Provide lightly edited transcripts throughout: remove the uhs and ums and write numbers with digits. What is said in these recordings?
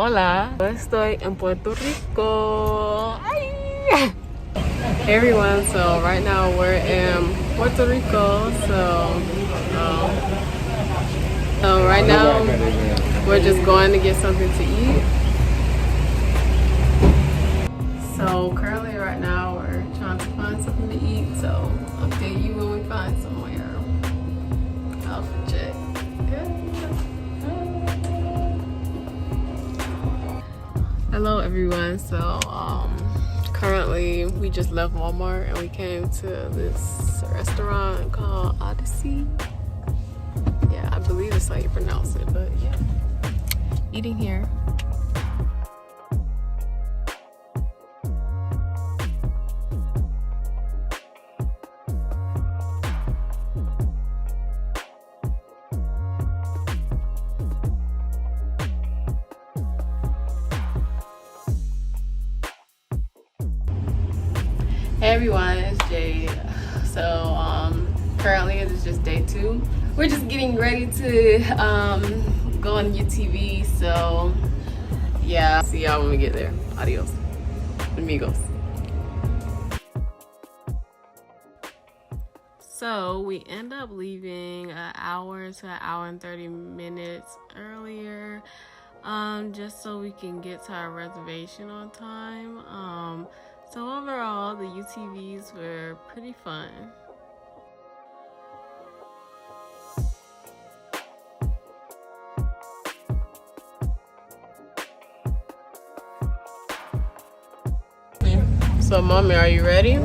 Hola, estoy en Puerto Rico. Ay. Hey everyone, so right now we're in Puerto Rico. So right now we're just going to get something to eat. So currently right now we're trying to find something to eat. So update you when we find somewhere. Outfit check. Hello everyone. So currently we just left Walmart and we came to this restaurant called Odyssey. Yeah, I believe that's how you pronounce it, but yeah, eating here. Hey everyone, it's Jade. So currently it is just day 2. We're just getting ready to go on UTV. So yeah, see y'all when we get there. Adios, amigos. So we end up leaving an hour to an hour and 30 minutes earlier, just so we can get to our reservation on time. So overall, the UTVs were pretty fun. So mommy, are you ready?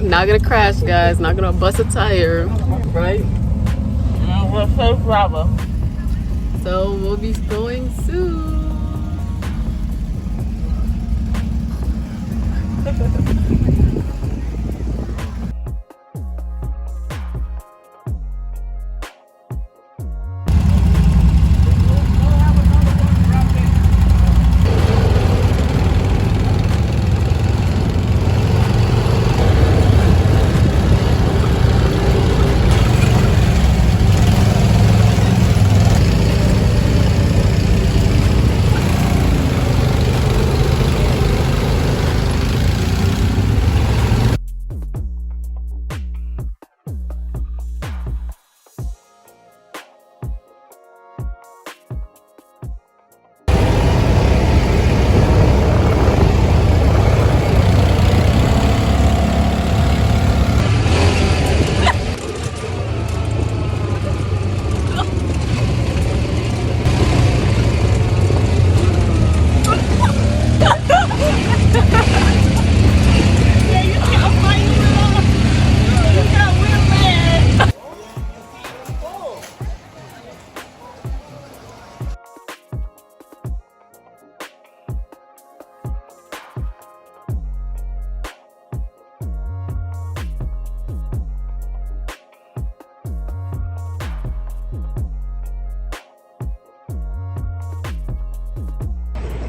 Not gonna crash, guys. Not gonna bust a tire, right? We're safe driver. So we'll be going soon.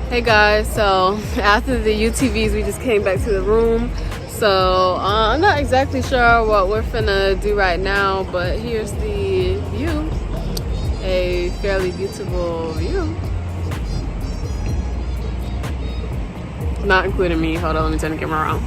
Hey guys, so after the UTVs we just came back to the room. So I'm not exactly sure what we're finna do right now, but here's the view. A fairly beautiful view. Not including me. Hold on, let me turn the camera around.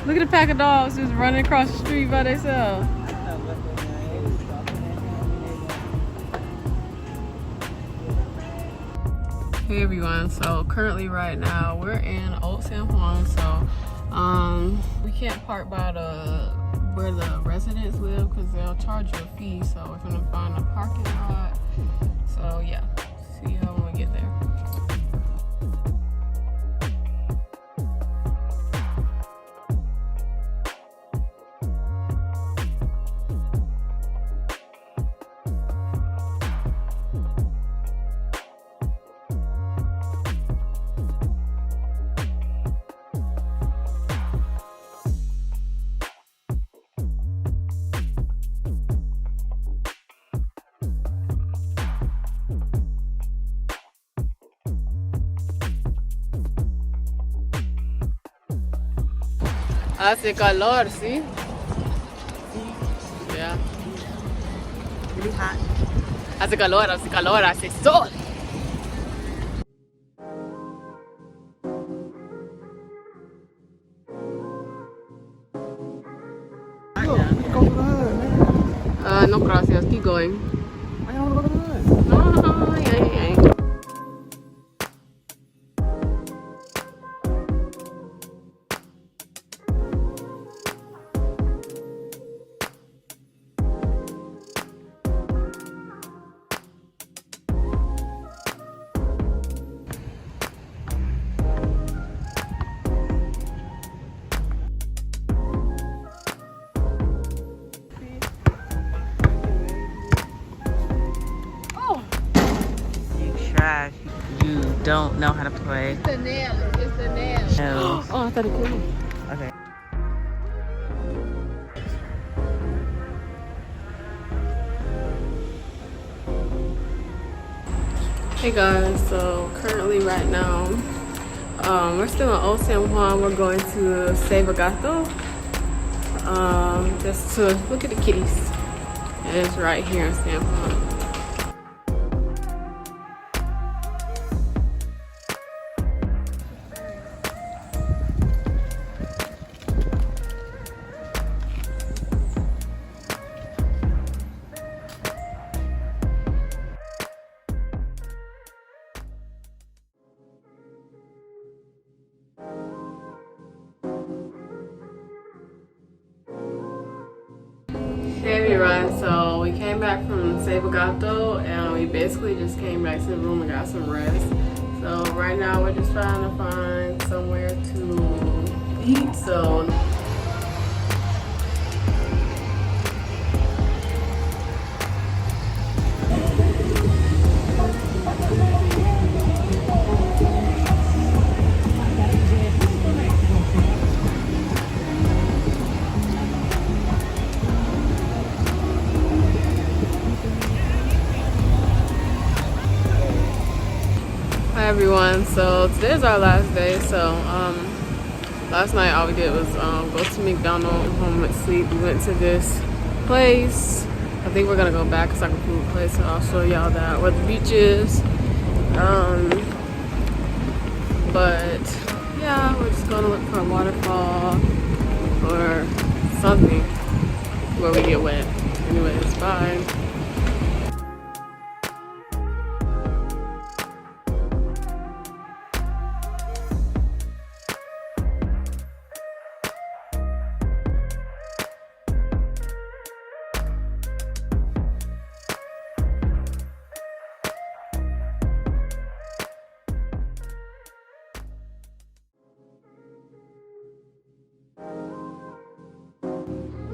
Look at the pack of dogs just running across the street by themselves. Hey everyone, so currently right now we're in Old San Juan. So we can't park by where the residents live because they'll charge you a fee. So we're gonna find a parking lot. So yeah, see y'all when we get there. Hace calor, ¿sí? Yeah. Really hot. Hace calor, hace sol. No gracias, keep going. I don't want to go to the hood. No, yeah. You trash. You don't know how to play. It's the nail. It's the nail. No. Oh, I thought it killed me. Okay. Hey guys, so currently right now, we're still in Old San Juan. We're going to Save a Gato, just to look at the kitties. And it's right here in San Juan. Hey everyone, so we came back from Save a Gato and we basically just came back to the room and got some rest. So right now we're just trying to find somewhere to eat. So hi everyone, so today's our last day. So last night all we did was go to McDonald's, home and sleep. We went to this place. I think we're gonna go back. It's like a food place, so I'll show y'all that where the beach is. But yeah, we're just gonna look for a waterfall or something where we get wet. Anyways, bye.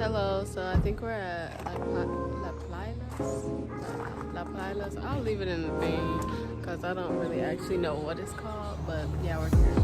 Hello, so I think we're at La Plailas. I'll leave it in the thing because I don't really actually know what it's called, but yeah, we're here.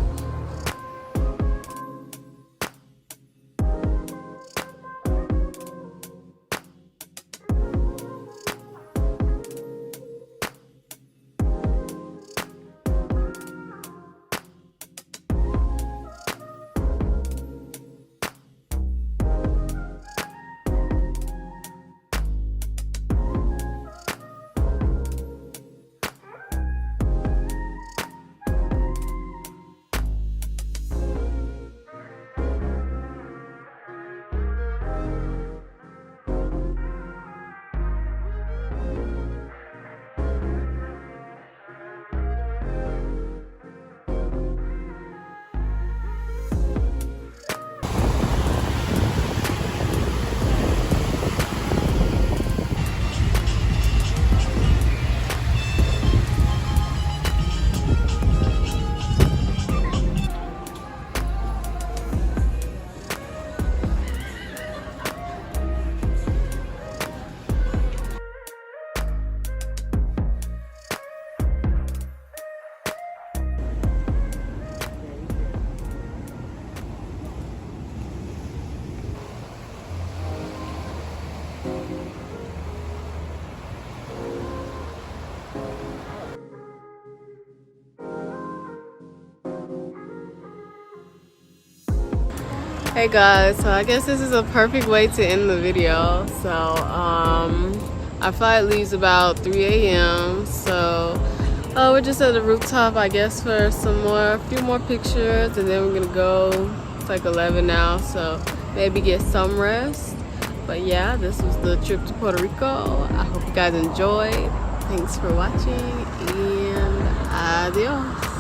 Hey guys, so I guess this is a perfect way to end the video. So our flight leaves about 3 a.m. So we're just at the rooftop, I guess, for a few more pictures, and then we're gonna go. It's like 11 now, so maybe get some rest. But yeah, this was the trip to Puerto Rico. I hope you guys enjoyed. Thanks for watching, and adios.